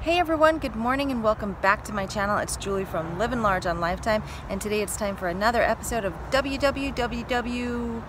Hey everyone, good morning and welcome back to my channel. It's Julie from Living Large on Lifetime, and today it's time for another episode of WWWWJD.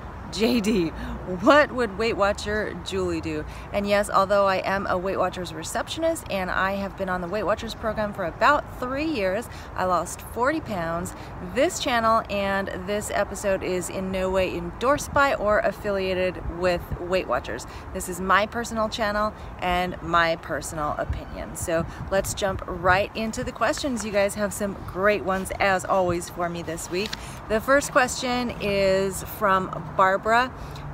What would Weight Watcher Julie do? And yes, although I am a Weight Watchers receptionist and I have been on the Weight Watchers program for about 3 years, I lost 40 pounds. This channel and this episode is in no way endorsed by or affiliated with Weight Watchers. This is my personal channel and my personal opinion. So let's jump right into the questions. You guys have some great ones as always for me this week. The first question is from Barbara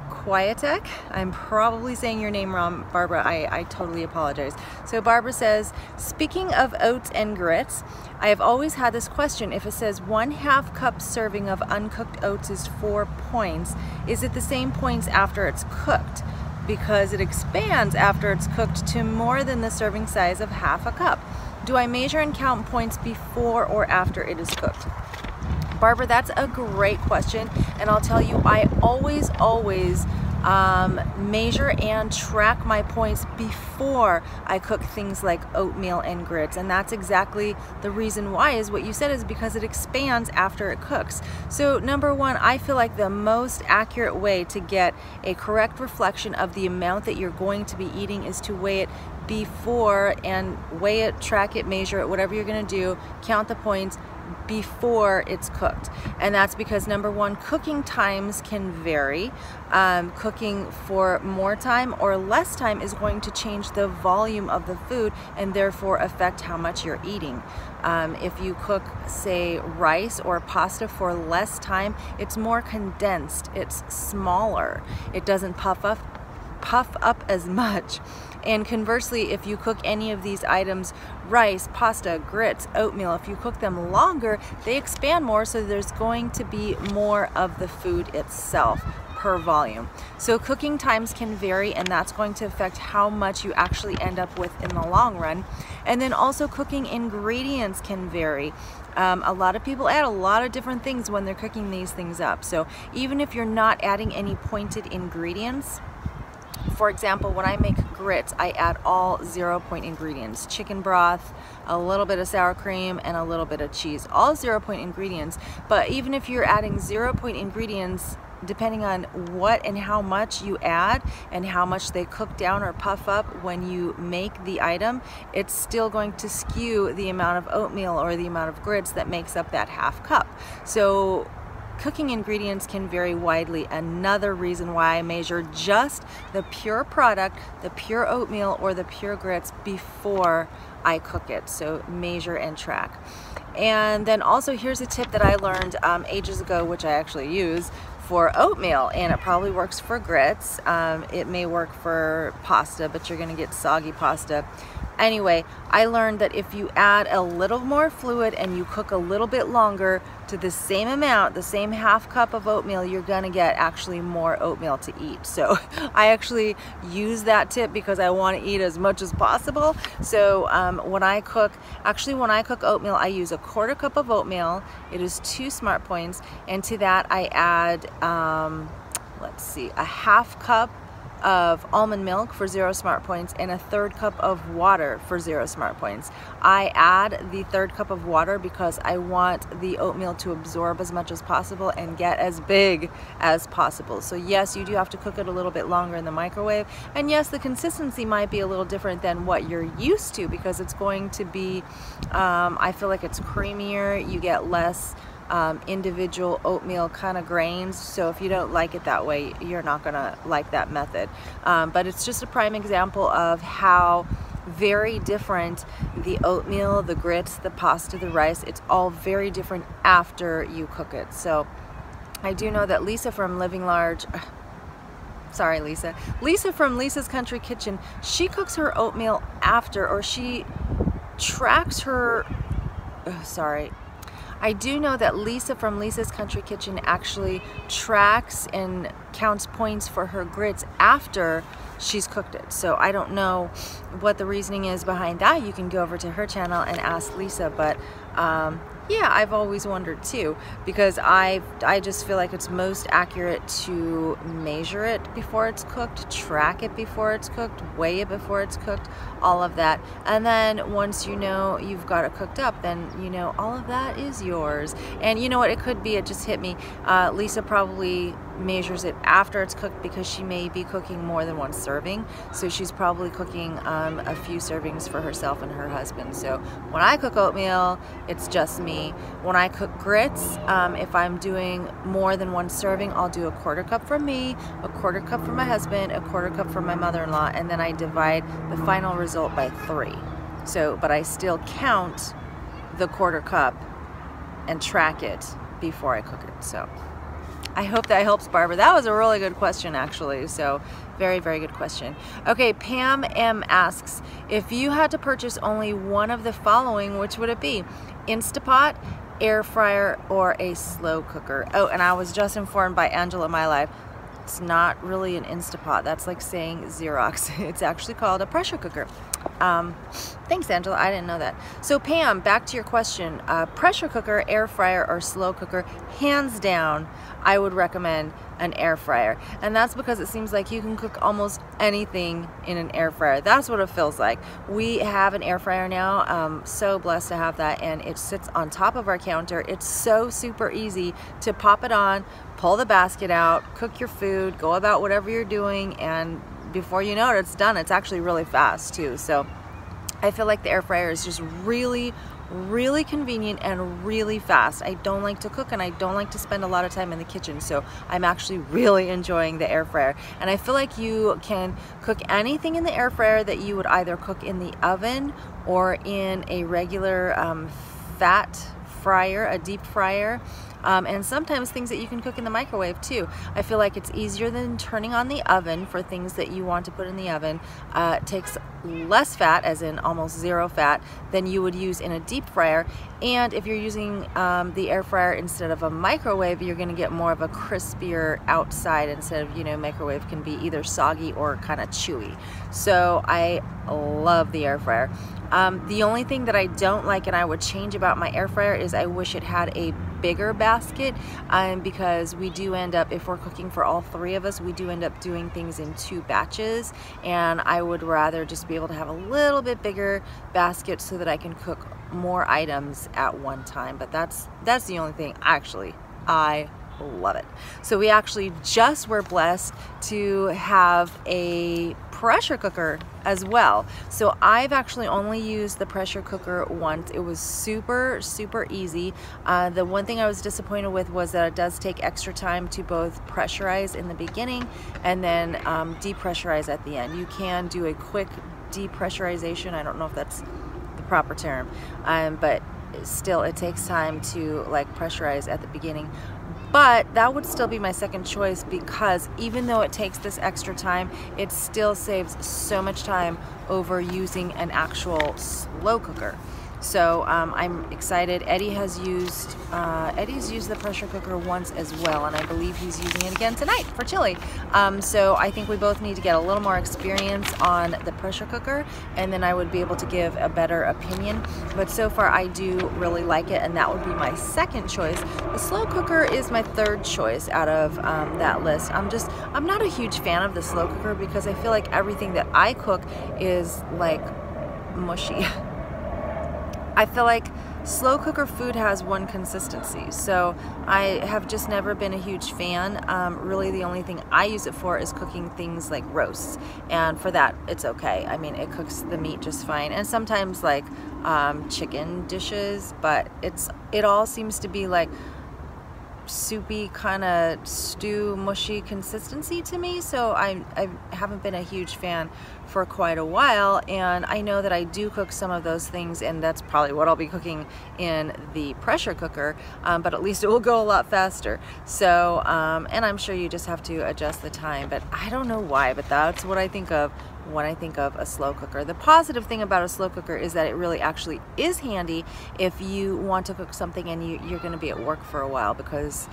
Kwiatek. I'm probably saying your name wrong, Barbara. I totally apologize. So Barbara says, speaking of oats and grits, I have always had this question. If it says 1/2 cup serving of uncooked oats is 4 points, is it the same points after it's cooked? Because it expands after it's cooked to more than the serving size of 1/2 cup. Do I measure and count points before or after it is cooked? Barbara, that's a great question, and I'll tell you, I always measure and track my points before I cook things like oatmeal and grits, and that's exactly the reason why, is what you said, is because it expands after it cooks. So number one, I feel like the most accurate way to get a correct reflection of the amount that you're going to be eating is to weigh it before, and weigh it, track it, measure it, whatever you're going to do, count the points before it's cooked. And that's because number one, cooking times can vary. Cooking for more time or less time is going to change the volume of the food and therefore affect how much you're eating. If you cook, say, rice or pasta for less time, it's more condensed, it's smaller, it doesn't puff up as much. And conversely, if you cook any of these items, rice, pasta, grits, oatmeal, if you cook them longer, they expand more, so there's going to be more of the food itself per volume. So cooking times can vary, and that's going to affect how much you actually end up with in the long run. And then also cooking ingredients can vary. A lot of people add a lot of different things when they're cooking these things up. So even if you're not adding any pointed ingredients, for example, when I make grits, I add all 0-point ingredients. Chicken broth, a little bit of sour cream, and a little bit of cheese. All 0-point ingredients. But even if you're adding 0-point ingredients, depending on what and how much you add and how much they cook down or puff up when you make the item, it's still going to skew the amount of oatmeal or the amount of grits that makes up that 1/2 cup. So cooking ingredients can vary widely. Another reason why I measure just the pure product, the pure oatmeal or the pure grits, before I cook it. So measure and track. And then also, here's a tip that I learned ages ago, which I actually use for oatmeal, and it probably works for grits. It may work for pasta, but you're gonna get soggy pasta. Anyway, I learned that if you add a little more fluid and you cook a little bit longer to the same amount, the same 1/2 cup of oatmeal, you're gonna get actually more oatmeal to eat. So I actually use that tip because I want to eat as much as possible. So when I cook oatmeal, I use a 1/4 cup of oatmeal. It is 2 smart points, and to that I add, let's see, a 1/2 cup of almond milk for 0 smart points, and a 1/3 cup of water for 0 smart points. I add the 1/3 cup of water because I want the oatmeal to absorb as much as possible and get as big as possible. So yes, you do have to cook it a little bit longer in the microwave, and yes, the consistency might be a little different than what you're used to, because it's going to be, I feel like it's creamier, you get less individual oatmeal kind of grains. So if you don't like it that way, you're not gonna like that method. But it's just a prime example of how very different the oatmeal, the grits, the pasta, the rice, it's all very different after you cook it. So I do know that Lisa from Living Large, sorry Lisa from Lisa's Country Kitchen, she cooks her oatmeal after, or she tracks her, I do know that Lisa from Lisa's Country Kitchen actually tracks and counts points for her grits after she's cooked it. So I don't know what the reasoning is behind that. You can go over to her channel and ask Lisa, but Yeah, I've always wondered too, because I just feel like it's most accurate to measure it before it's cooked, track it before it's cooked, weigh it before it's cooked, all of that. And then once you know you've got it cooked up, then you know all of that is yours. And you know what, it could be, it just hit me, Lisa probably measures it after it's cooked because she may be cooking more than one serving, so she's probably cooking a few servings for herself and her husband. So when I cook oatmeal, it's just me. When I cook grits, if I'm doing more than one serving, I'll do a 1/4 cup for me, a 1/4 cup for my husband, a 1/4 cup for my mother-in-law, and then I divide the final result by 3. So, but I still count the 1/4 cup and track it before I cook it. So I hope that helps, Barbara. That was a really good question, actually. So very, very good question. Okay, Pam M asks, if you had to purchase only one of the following, which would it be? Instapot, air fryer, or a slow cooker? Oh, and I was just informed by Angela My Life, it's not really an Instapot. That's like saying Xerox. It's actually called a pressure cooker. Thanks, Angela. I didn't know that. So Pam, back to your question. Pressure cooker, air fryer, or slow cooker? Hands down, I would recommend an air fryer. And that's because it seems like you can cook almost anything in an air fryer. That's what it feels like. We have an air fryer now. So blessed to have that. And it sits on top of our counter. It's so super easy to pop it on, pull the basket out, cook your food, go about whatever you're doing, and before you know it, it's done. It's actually really fast too. So I feel like the air fryer is just really, really convenient and really fast. I don't like to cook and I don't like to spend a lot of time in the kitchen, so I'm actually really enjoying the air fryer. And I feel like you can cook anything in the air fryer that you would either cook in the oven or in a regular fat fryer, a deep fryer. And sometimes things that you can cook in the microwave too. I feel like it's easier than turning on the oven for things that you want to put in the oven. It takes less fat, as in almost 0 fat, than you would use in a deep fryer. And if you're using the air fryer instead of a microwave, you're going to get more of a crispier outside instead of, you know, microwave can be either soggy or kind of chewy. So I love the air fryer. The only thing that I don't like and I would change about my air fryer is I wish it had a bigger basket, because we do end up, if we're cooking for all 3 of us, we do end up doing things in 2 batches, and I would rather just be able to have a little bit bigger basket so that I can cook more items at one time. But that's the only thing. Actually, I love it. So we actually just were blessed to have a pressure cooker as well. So I've actually only used the pressure cooker once. It was super, super easy. The one thing I was disappointed with was that it does take extra time to both pressurize in the beginning and then depressurize at the end. You can do a quick depressurization. I don't know if that's the proper term, but still it takes time to like pressurize at the beginning. But that would still be my second choice, because even though it takes this extra time, it still saves so much time over using an actual slow cooker. So I'm excited. Eddie's used the pressure cooker once as well, and I believe he's using it again tonight for chili. So I think we both need to get a little more experience on the pressure cooker, and then I would be able to give a better opinion. But so far I do really like it, and that would be my second choice. The slow cooker is my third choice out of that list. I'm not a huge fan of the slow cooker because I feel like everything that I cook is like mushy. I feel like slow cooker food has one consistency, so I have just never been a huge fan. Really the only thing I use it for is cooking things like roasts, and for that it's okay. I mean, it cooks the meat just fine, and sometimes like chicken dishes, but it all seems to be like soupy kind of stew mushy consistency to me, so I haven't been a huge fan for quite a while. And I know that I do cook some of those things, and that's probably what I'll be cooking in the pressure cooker, but at least it will go a lot faster. So and I'm sure you just have to adjust the time, but I don't know why, but that's what I think of when I think of a slow cooker. The positive thing about a slow cooker is that it really actually is handy if you want to cook something and you're going to be at work for a while, because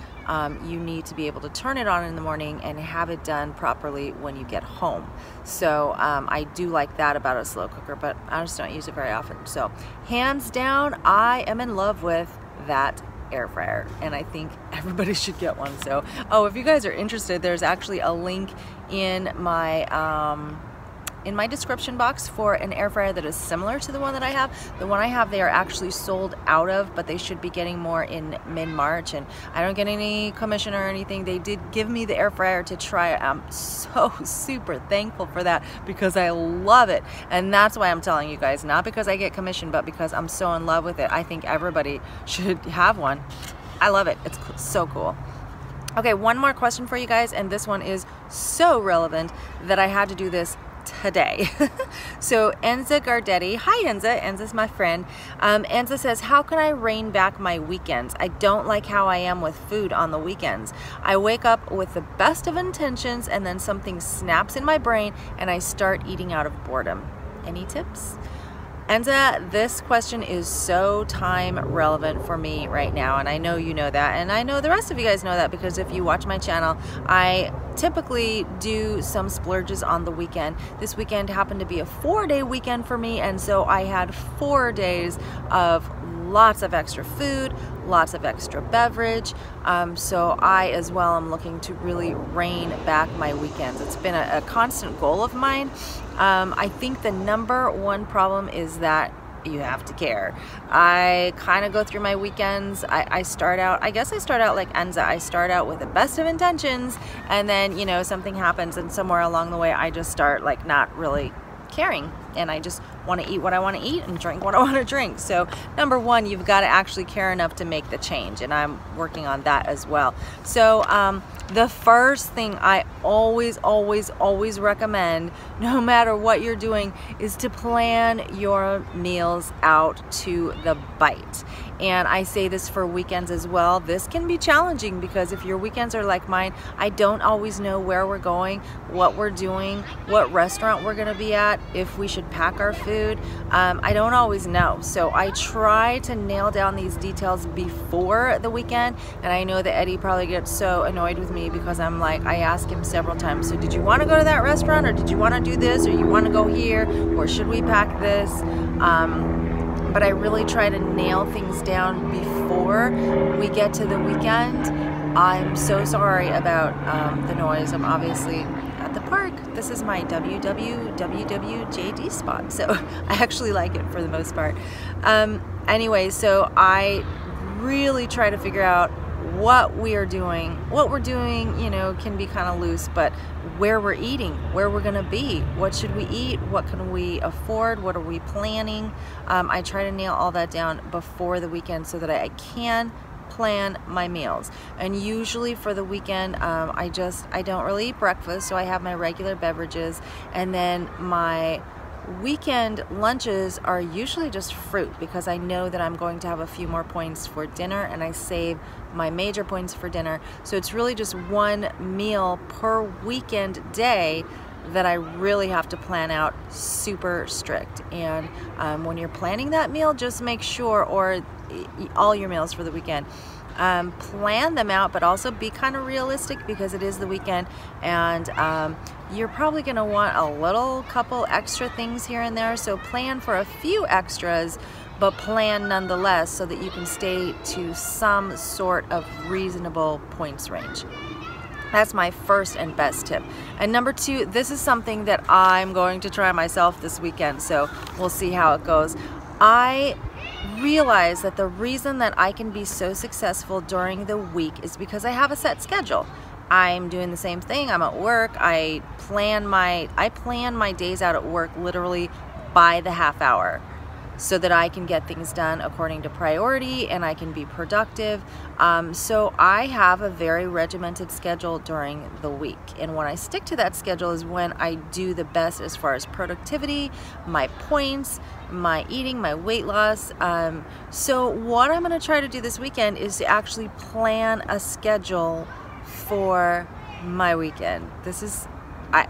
you need to be able to turn it on in the morning and have it done properly when you get home. So I do like that about a slow cooker, but I just don't use it very often. So hands down, I am in love with that air fryer, and I think everybody should get one. So, oh, if you guys are interested, there's actually a link in my description box for an air fryer that is similar to the one that I have. The one I have, they are actually sold out of, but they should be getting more in mid-March, and I don't get any commission or anything. They did give me the air fryer to try. I'm so super thankful for that because I love it, and that's why I'm telling you guys, not because I get commission, but because I'm so in love with it. I think everybody should have one. I love it. It's so cool. Okay, one more question for you guys, and this one is so relevant that I had to do this today. So Enza Giardetti, hi Enza, Enza's my friend. Enza says, how can I rein back my weekends? I don't like how I am with food on the weekends. I wake up with the best of intentions and then something snaps in my brain and I start eating out of boredom. Any tips? Enza, this question is so time relevant for me right now, and I know you know that, and I know the rest of you guys know that, because if you watch my channel, I typically do some splurges on the weekend. This weekend happened to be a 4-day weekend for me, and so I had 4 days of lots of extra food, lots of extra beverage. So I as well am looking to really rein back my weekends. It's been a constant goal of mine. I think the #1 problem is that you have to care. I kind of go through my weekends. I start out, I guess I start out like Enza. I start out with the best of intentions, and then, you know, something happens, and somewhere along the way I just start like not really caring, and I just want to eat what I want to eat and drink what I want to drink. So #1, you've got to actually care enough to make the change, and I'm working on that as well. So the first thing I always recommend, no matter what you're doing, is to plan your meals out to the bite. And I say this for weekends as well. This can be challenging because if your weekends are like mine, I don't always know where we're going, what we're doing, what restaurant we're gonna be at, if we should pack our food. I don't always know. So I try to nail down these details before the weekend. And I know that Eddie probably gets so annoyed with me because I'm like, I ask him several times, so did you want to go to that restaurant, or did you want to do this, or you want to go here, or should we pack this? But I really try to nail things down before we get to the weekend. I'm so sorry about the noise. I'm obviously at the park. This is my WWWWJD spot, so I actually like it for the most part. Anyway, so I really try to figure out what we're doing, you know, can be kind of loose, but where we're eating, where we're gonna be, what should we eat, what can we afford, what are we planning. I try to nail all that down before the weekend so that I can plan my meals. And usually for the weekend, I don't really eat breakfast, so I have my regular beverages, and then my weekend lunches are usually just fruit, because I know that I'm going to have a few more points for dinner, and I save my major points for dinner. So it's really just one meal per weekend day that I really have to plan out super strict. And when you're planning that meal, just make sure, or all your meals for the weekend, plan them out, but also be kind of realistic because it is the weekend, and you're probably going to want a couple extra things here and there. So plan for a few extras, but plan nonetheless so that you can stay to some sort of reasonable points range. That's my first and best tip. And #2, this is something that I'm going to try myself this weekend, so we'll see how it goes. I realize that the reason that I can be so successful during the week is because I have a set schedule. I'm doing the same thing. I'm at work. I plan my days out at work literally by the half hour, so that I can get things done according to priority and I can be productive. So I have a very regimented schedule during the week, and when I stick to that schedule is when I do the best as far as productivity, my points, my eating, my weight loss. So what I'm going to try to do this weekend is to actually plan a schedule for my weekend. This is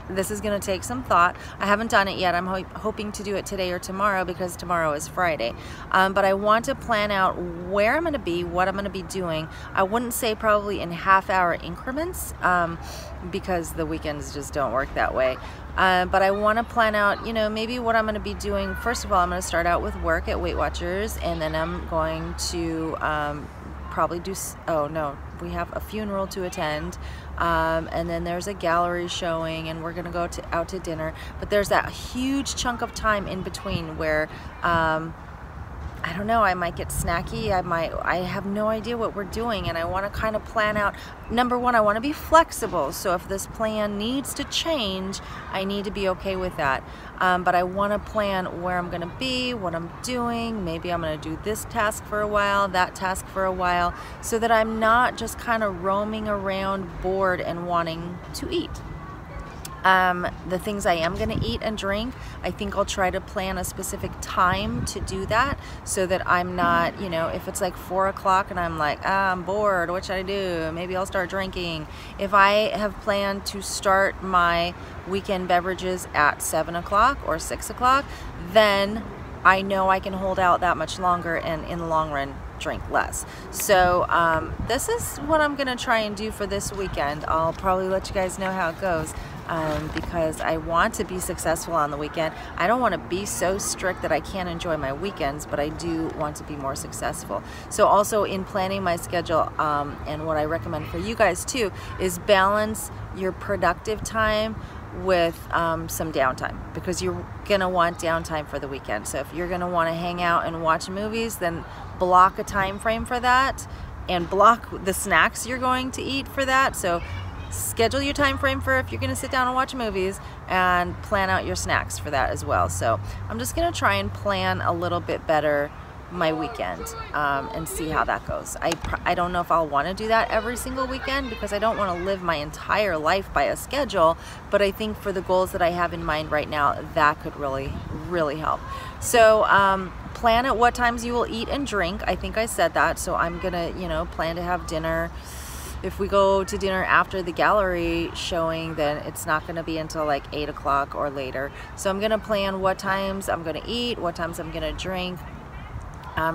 this is going to take some thought. I haven't done it yet. I'm hoping to do it today or tomorrow because tomorrow is Friday. But I want to plan out where I'm going to be, what I'm going to be doing. I wouldn't say probably in half-hour increments because the weekends just don't work that way. But I want to plan out, you know, maybe what I'm going to be doing. First of all, I'm going to start out with work at Weight Watchers, and then I'm going to probably do, oh no, we have a funeral to attend, and then there's a gallery showing, and we're gonna go out to dinner. But there's that huge chunk of time in between where I don't know, I might get snacky, I have no idea what we're doing, and I want to kind of plan out. Number one, I want to be flexible, so if this plan needs to change, I need to be okay with that. But I want to plan where I'm going to be, what I'm doing. Maybe I'm going to do this task for a while, that task for a while, so that I'm not just kind of roaming around bored and wanting to eat. The things I am going to eat and drink, I think I'll try to plan a specific time to do that, so that I'm not, you know, if it's like 4 o'clock and I'm like, I'm bored, what should I do? Maybe I'll start drinking. If I have planned to start my weekend beverages at 7 o'clock or 6 o'clock, then I know I can hold out that much longer and in the long run drink less. So this is what I'm gonna try and do for this weekend. I'll probably let you guys know how it goes, because I want to be successful on the weekend. I don't want to be so strict that I can't enjoy my weekends, but I do want to be more successful. So also in planning my schedule, and what I recommend for you guys too, is balance your productive time with some downtime, because you're gonna want downtime for the weekend. So if you're gonna want to hang out and watch movies, then block a time frame for that, and block the snacks you're going to eat for that. So schedule your time frame for if you're going to sit down and watch movies, and plan out your snacks for that as well. So I'm just going to try and plan a little bit better my weekend, and see how that goes. I don't know if I'll want to do that every single weekend, because I don't want to live my entire life by a schedule, but I think for the goals that I have in mind right now, that could really help. So plan at what times you will eat and drink. I think I said that, so I'm gonna, you know, plan to have dinner. If we go to dinner after the gallery showing, then it's not going to be until like 8 o'clock or later. So I'm going to plan what times I'm going to eat, what times I'm going to drink.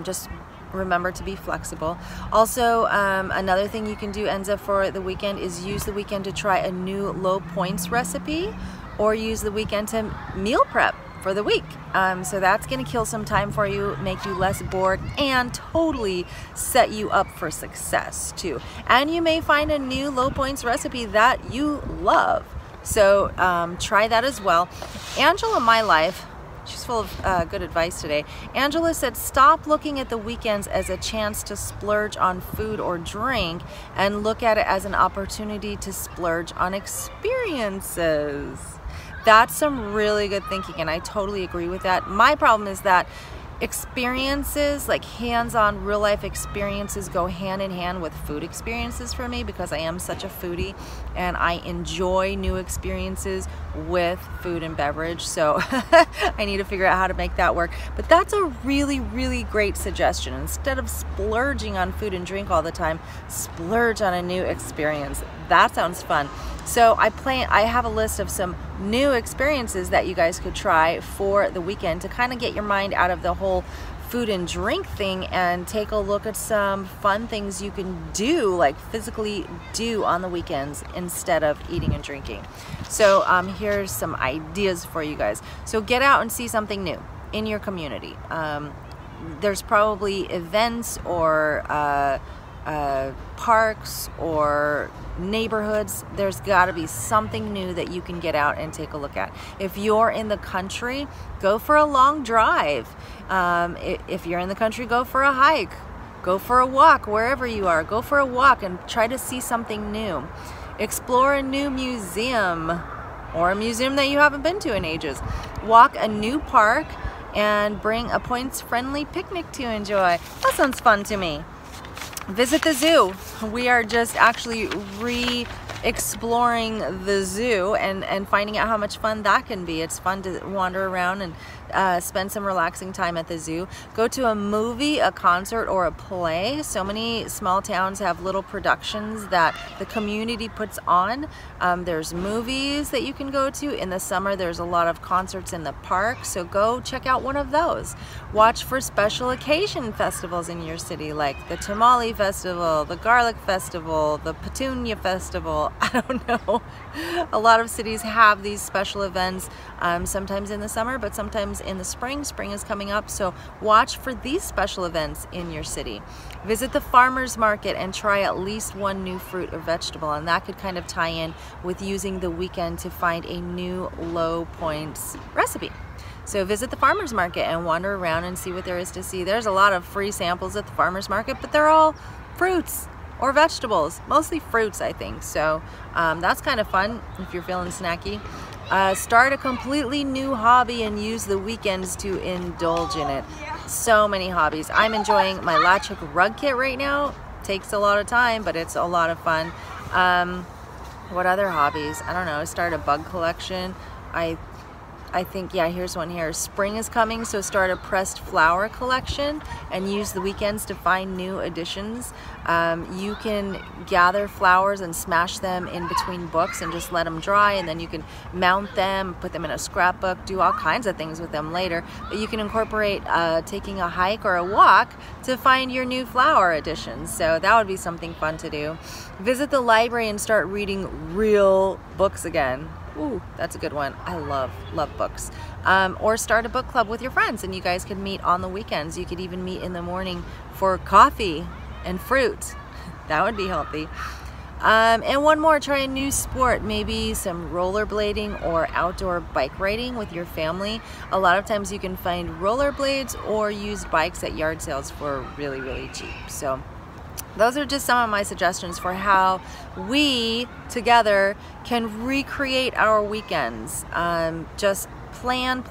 Just remember to be flexible. Also, another thing you can do, Enza, for the weekend is use the weekend to try a new low points recipe, or use the weekend to meal prep for the week. So that's going to kill some time for you, make you less bored, and totally set you up for success too. And you may find a new low points recipe that you love. So try that as well. Angela, my life, she's full of good advice today. Angela said, stop looking at the weekends as a chance to splurge on food or drink, and look at it as an opportunity to splurge on experiences. That's some really good thinking, and I totally agree with that. My problem is that experiences, like hands-on real life experiences, go hand in hand with food experiences for me, because I am such a foodie and I enjoy new experiences with food and beverage. So I need to figure out how to make that work. But that's a really great suggestion. Instead of splurging on food and drink all the time, splurge on a new experience. That sounds fun. So I have a list of some new experiences that you guys could try for the weekend to kind of get your mind out of the whole food and drink thing, and take a look at some fun things you can do, like physically do on the weekends instead of eating and drinking. So here's some ideas for you guys. So get out and see something new in your community. There's probably events or parks or neighborhoods. There's got to be something new that you can get out and take a look at. If you're in the country, go for a long drive. If you're in the country, go for a hike, go for a walk. Wherever you are, go for a walk and try to see something new. Explore a new museum, or a museum that you haven't been to in ages. Walk a new park and bring a points-friendly picnic to enjoy. That sounds fun to me. Visit the zoo. We are just actually exploring the zoo and finding out how much fun that can be. It's fun to wander around and spend some relaxing time at the zoo. Go to a movie, a concert, or a play. So many small towns have little productions that the community puts on. There's movies that you can go to. In the summer, there's a lot of concerts in the park, so go check out one of those. Watch for special occasion festivals in your city, like the Tamale Festival, the Garlic Festival, the Petunia Festival. I don't know. A lot of cities have these special events, sometimes in the summer, but sometimes in the spring. Spring is coming up, so watch for these special events in your city. Visit the farmer's market and try at least one new fruit or vegetable, and that could kind of tie in with using the weekend to find a new low points recipe. So visit the farmer's market and wander around and see what there is to see. There's a lot of free samples at the farmer's market, but they're all fruits or vegetables, mostly fruits, I think. So that's kind of fun if you're feeling snacky. Start a completely new hobby and use the weekends to indulge in it. So many hobbies. I'm enjoying my latch hook rug kit right now. Takes a lot of time, but it's a lot of fun. What other hobbies? I don't know. Start a bug collection. I think, yeah, here's one here. Spring is coming, so start a pressed flower collection and use the weekends to find new additions. You can gather flowers and smash them in between books and just let them dry, and then you can mount them, put them in a scrapbook, do all kinds of things with them later. But you can incorporate taking a hike or a walk to find your new flower additions. So that would be something fun to do. Visit the library and start reading real books again. Ooh, that's a good one. I love books. Or start a book club with your friends and you guys can meet on the weekends. You could even meet in the morning for coffee and fruit. That would be healthy. And one more, try a new sport, maybe some rollerblading or outdoor bike riding with your family. A lot of times you can find rollerblades or used bikes at yard sales for really, really cheap. So those are just some of my suggestions for how we together can recreate our weekends. Just plan,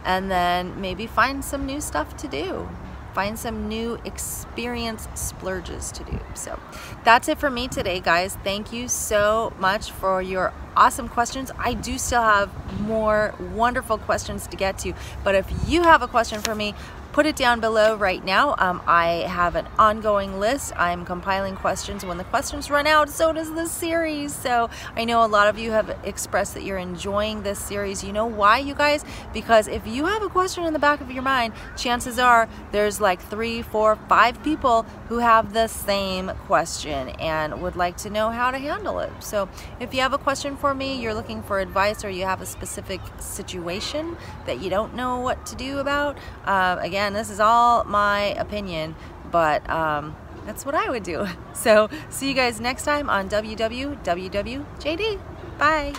and then maybe find some new stuff to do. Find some new experience splurges to do. So that's it for me today, guys. Thank you so much for your awesome questions. I do still have more wonderful questions to get to, but if you have a question for me, put it down below right now. I have an ongoing list. I'm compiling questions. When the questions run out, so does this series. So I know a lot of you have expressed that you're enjoying this series. You know why, you guys? Because if you have a question in the back of your mind, chances are there's like 3, 4, 5 people who have the same question and would like to know how to handle it. So if you have a question for me, you're looking for advice, or you have a specific situation that you don't know what to do about, again, this is all my opinion, but that's what I would do. So see you guys next time on WWWWJD. Bye.